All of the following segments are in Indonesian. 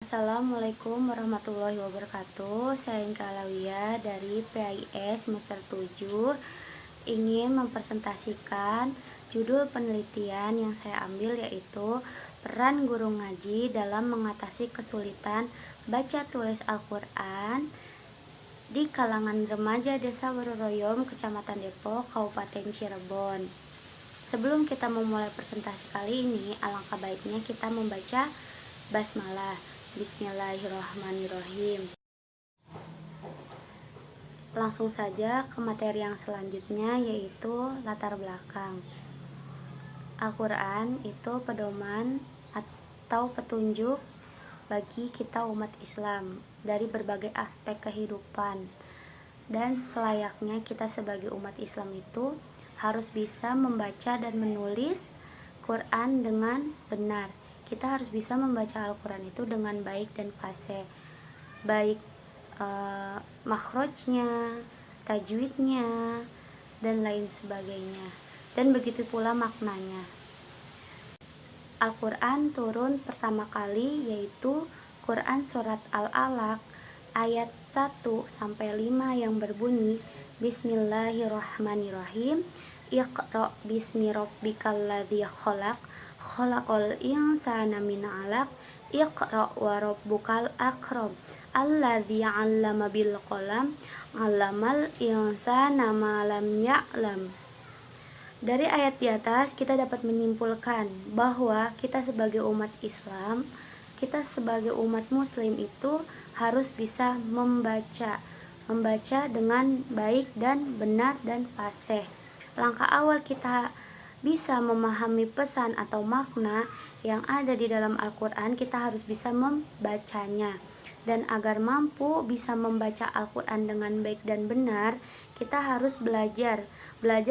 Assalamualaikum warahmatullahi wabarakatuh. Saya Inka Alawiyah dari PAIS semester 7 ingin mempresentasikan judul penelitian yang saya ambil, yaitu peran guru ngaji dalam mengatasi kesulitan baca tulis Al-Quran di kalangan remaja Desa Waruroyom, Kecamatan Depok, Kabupaten Cirebon. Sebelum kita memulai presentasi kali ini, alangkah baiknya kita membaca basmalah. Bismillahirrahmanirrahim. Langsung saja ke materi yang selanjutnya, yaitu latar belakang. Al-Quran itu pedoman atau petunjuk bagi kita umat Islam dari berbagai aspek kehidupan, dan selayaknya kita sebagai umat Islam itu harus bisa membaca dan menulis Quran dengan benar. Kita harus bisa membaca Al-Quran itu dengan baik dan fasih, baik makhrajnya, tajwidnya, dan lain sebagainya, dan begitu pula maknanya. Al-Quran turun pertama kali yaitu Quran surat Al-Alaq ayat 1-5 yang berbunyi Bismillahirrahmanirrahim. Iqra bismi rabbikal ladzi khalaq, khalaqal insana min 'alaq, Iqra wa rabbukal akram, alladzi 'allama bil qalam, 'allamal insana ma lam ya'lam. Dari ayat di atas kita dapat menyimpulkan bahwa kita sebagai umat Islam, kita sebagai umat muslim itu harus bisa membaca dengan baik dan benar dan fasih. Langkah awal kita bisa memahami pesan atau makna yang ada di dalam Al-Quran, kita harus bisa membacanya. Dan agar mampu bisa membaca Al-Quran dengan baik dan benar, kita harus belajar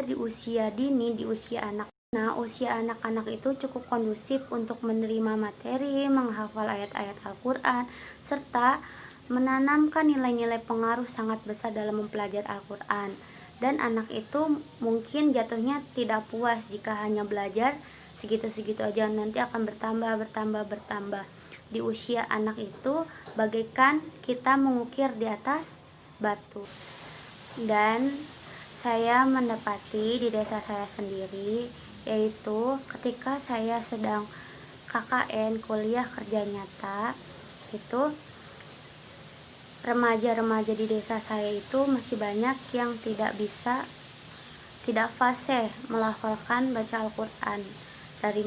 di usia dini, di usia anak. Nah, usia anak-anak itu cukup kondusif untuk menerima materi, menghafal ayat-ayat Al-Quran, serta menanamkan nilai-nilai pengaruh sangat besar dalam mempelajari Al-Quran. Dan anak itu mungkin jatuhnya tidak puas jika hanya belajar segitu-segitu aja, nanti akan bertambah. Di usia anak itu bagaikan kita mengukir di atas batu. Dan saya mendapati di desa saya sendiri, yaitu ketika saya sedang KKN, kuliah kerja nyata, itu remaja-remaja di desa saya itu masih banyak yang tidak fasih melafalkan baca Al-Quran, dari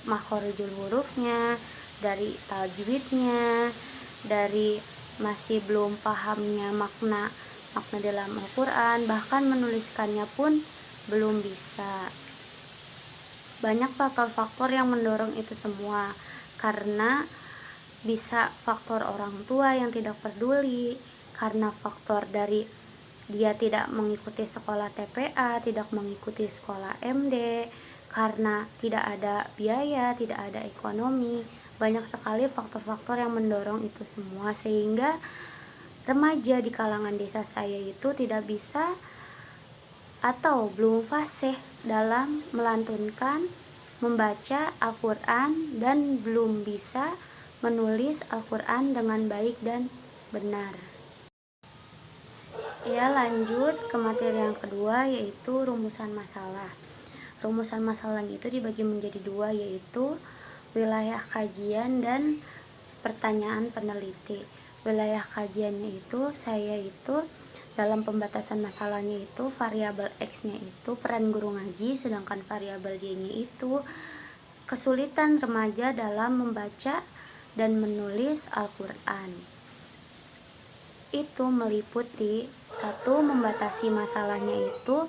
makhorijul hurufnya, dari tajwidnya, dari masih belum pahamnya makna dalam Al-Quran, bahkan menuliskannya pun belum bisa. Banyak faktor-faktor yang mendorong itu semua, karena bisa faktor orang tua yang tidak peduli, karena faktor dari dia tidak mengikuti sekolah TPA, tidak mengikuti sekolah MD, karena tidak ada biaya, tidak ada ekonomi. Banyak sekali faktor-faktor yang mendorong itu semua, sehingga remaja di kalangan desa saya itu tidak bisa atau belum fasih dalam melantunkan membaca Al-Quran, dan belum bisa menulis Al-Quran dengan baik dan benar. Ya, lanjut ke materi yang kedua, yaitu rumusan masalah. Rumusan masalah itu dibagi menjadi dua, yaitu wilayah kajian dan pertanyaan peneliti. Wilayah kajiannya itu saya itu dalam pembatasan masalahnya itu variabel X-nya itu peran guru ngaji, sedangkan variabel Y-nya itu kesulitan remaja dalam membaca dan menulis Al-Quran. Itu meliputi satu, membatasi masalahnya itu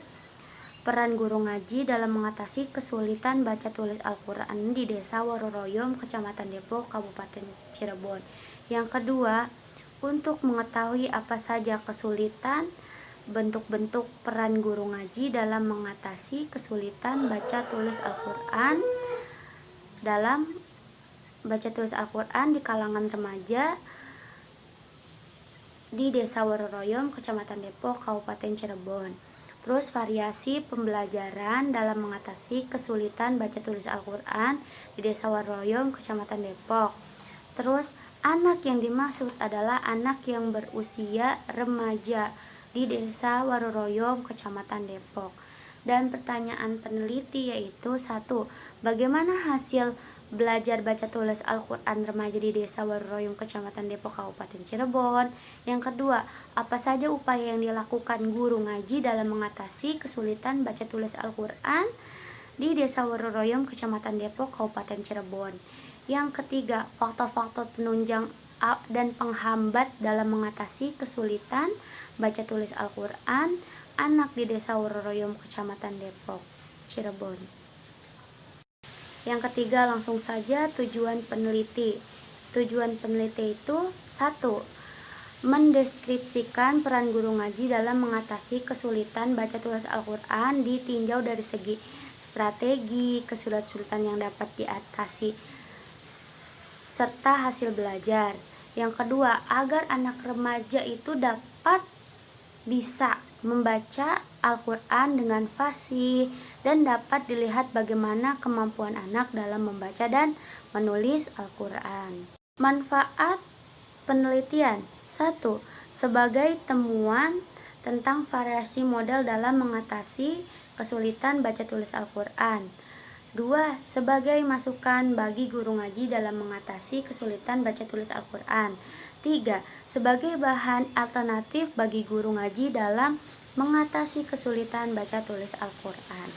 peran guru ngaji dalam mengatasi kesulitan baca tulis Al-Quran di Desa Waruroyom, Kecamatan Depok, Kabupaten Cirebon. Yang kedua, untuk mengetahui apa saja kesulitan, bentuk-bentuk peran guru ngaji dalam mengatasi kesulitan baca tulis Al-Quran di kalangan remaja di Desa Waruroyom, Kecamatan Depok, Kabupaten Cirebon. Terus variasi pembelajaran dalam mengatasi kesulitan baca tulis Al-Quran di Desa Waruroyom, Kecamatan Depok. Terus Anak yang dimaksud adalah anak yang berusia remaja di Desa Waruroyom, Kecamatan Depok. Dan pertanyaan peneliti yaitu 1. Bagaimana hasil belajar baca tulis Al-Quran remaja di Desa Waruroyom, Kecamatan Depok, Kabupaten Cirebon? Yang kedua, apa saja upaya yang dilakukan guru ngaji dalam mengatasi kesulitan baca tulis Al-Quran di Desa Waruroyom, Kecamatan Depok, Kabupaten Cirebon? Yang ketiga, faktor-faktor penunjang dan penghambat dalam mengatasi kesulitan baca tulis Al-Quran anak di Desa Waruroyom, Kecamatan Depok, Cirebon. Yang ketiga, langsung saja tujuan peneliti. Tujuan peneliti itu 1. Mendeskripsikan peran guru ngaji dalam mengatasi kesulitan baca tulis Al-Quran ditinjau dari segi strategi, kesulitan yang dapat diatasi, serta hasil belajar. Yang kedua, agar anak remaja itu dapat bisa membaca Al-Quran dengan fasih dan dapat dilihat bagaimana kemampuan anak dalam membaca dan menulis Al-Quran. Manfaat penelitian 1. Sebagai temuan tentang variasi model dalam mengatasi kesulitan baca tulis Al-Quran. 2. Sebagai masukan bagi guru ngaji dalam mengatasi kesulitan baca tulis Al-Quran. 3. Sebagai bahan alternatif bagi guru ngaji dalam mengatasi kesulitan baca tulis Al-Quran.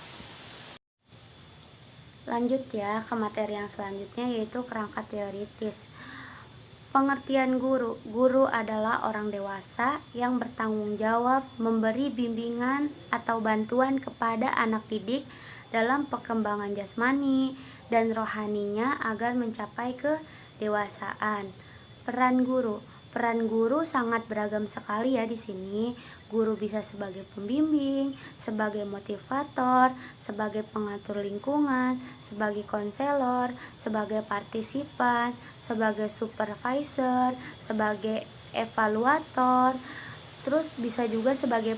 Lanjut ya ke materi yang selanjutnya, yaitu kerangka teoritis. Pengertian guru. Guru adalah orang dewasa yang bertanggung jawab memberi bimbingan atau bantuan kepada anak didik dalam perkembangan jasmani dan rohaninya agar mencapai kedewasaan. Peran guru. Peran guru sangat beragam sekali ya di sini. Guru bisa sebagai pembimbing, sebagai motivator, sebagai pengatur lingkungan, sebagai konselor, sebagai partisipan, sebagai supervisor, sebagai evaluator, terus bisa juga sebagai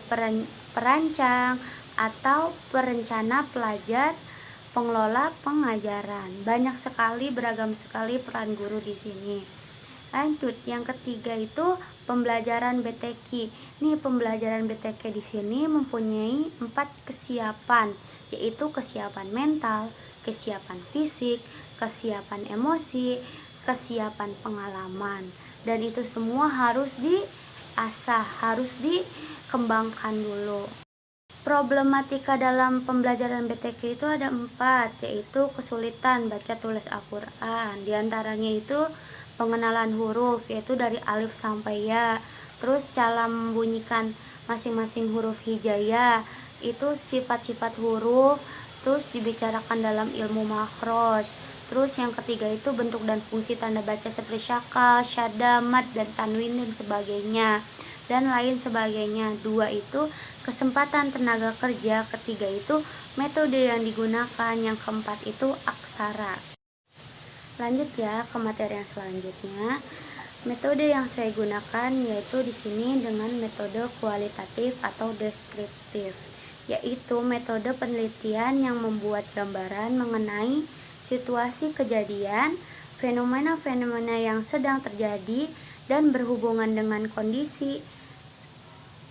perancang atau perencana pelajar, pengelola pengajaran. Banyak sekali, beragam sekali peran guru di sini. Lanjut, yang ketiga itu pembelajaran BTQ. Nih, pembelajaran BTQ di sini mempunyai 4 kesiapan, yaitu kesiapan mental, kesiapan fisik, kesiapan emosi, kesiapan pengalaman. Dan itu semua harus diasah, harus dikembangkan dulu. Problematika dalam pembelajaran BTQ itu ada 4, yaitu kesulitan baca tulis Al-Quran. Di antaranya itu pengenalan huruf, yaitu dari alif sampai ya. Terus cara membunyikan masing-masing huruf hijaiyah, itu sifat-sifat huruf, terus dibicarakan dalam ilmu makhraj. Terus yang ketiga itu bentuk dan fungsi tanda baca seperti syakal, syadda, mad, dan tanwin dan sebagainya, dan lain sebagainya. 2 itu kesempatan tenaga kerja. Ketiga itu metode yang digunakan. Yang keempat itu aksara. Lanjut ya ke materi yang selanjutnya. Metode yang saya gunakan yaitu di sini dengan metode kualitatif atau deskriptif, yaitu metode penelitian yang membuat gambaran mengenai situasi kejadian, fenomena-fenomena yang sedang terjadi dan berhubungan dengan kondisi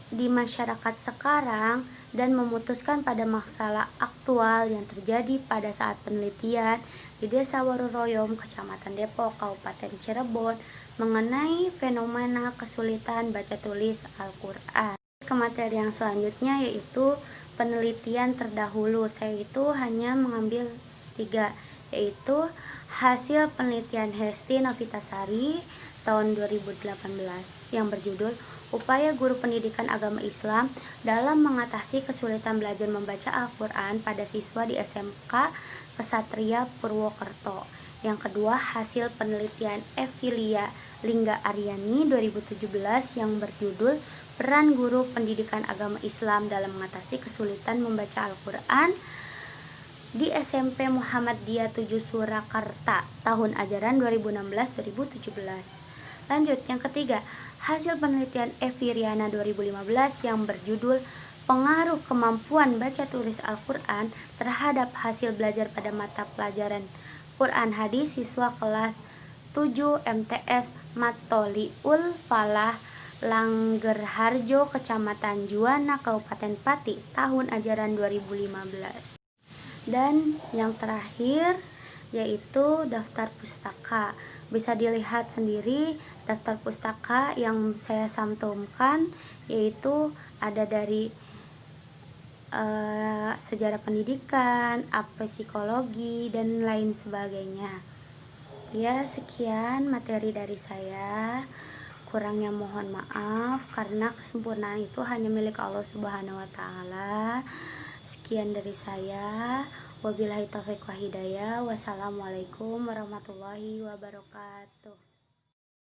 di masyarakat sekarang, dan memutuskan pada masalah aktual yang terjadi pada saat penelitian di Desa Waruroyom, Kecamatan Depok, Kabupaten Cirebon, mengenai fenomena kesulitan baca tulis Al-Quran. Ke materi yang selanjutnya yaitu penelitian terdahulu. Saya itu hanya mengambil 3, yaitu hasil penelitian Hesti Novitasari tahun 2018 yang berjudul Upaya Guru Pendidikan Agama Islam dalam Mengatasi Kesulitan Belajar Membaca Al-Quran pada Siswa di SMK Kesatria Purwokerto. Yang kedua, hasil penelitian Evilia Lingga Aryani 2017 yang berjudul Peran Guru Pendidikan Agama Islam dalam Mengatasi Kesulitan Membaca Al-Quran di SMP Muhammadiyah 7 Surakarta tahun ajaran 2016-2017. Lanjut, yang ketiga, hasil penelitian Evi Riana 2015 yang berjudul Pengaruh Kemampuan Baca Tulis Al-Quran terhadap hasil belajar pada mata pelajaran Quran Hadis siswa kelas 7 MTS Matoliul Falah Langgerharjo, Kecamatan Juwana, Kabupaten Pati, tahun ajaran 2015. Dan yang terakhir yaitu daftar pustaka. Bisa dilihat sendiri daftar pustaka yang saya santumkan, yaitu ada dari sejarah pendidikan, apa psikologi, dan lain sebagainya. Ya, sekian materi dari saya. Kurangnya mohon maaf karena kesempurnaan itu hanya milik Allah Subhanahu wa taala. Sekian dari saya. Wabillahi taufiq wa hidayah. Wassalamualaikum warahmatullahi wabarakatuh.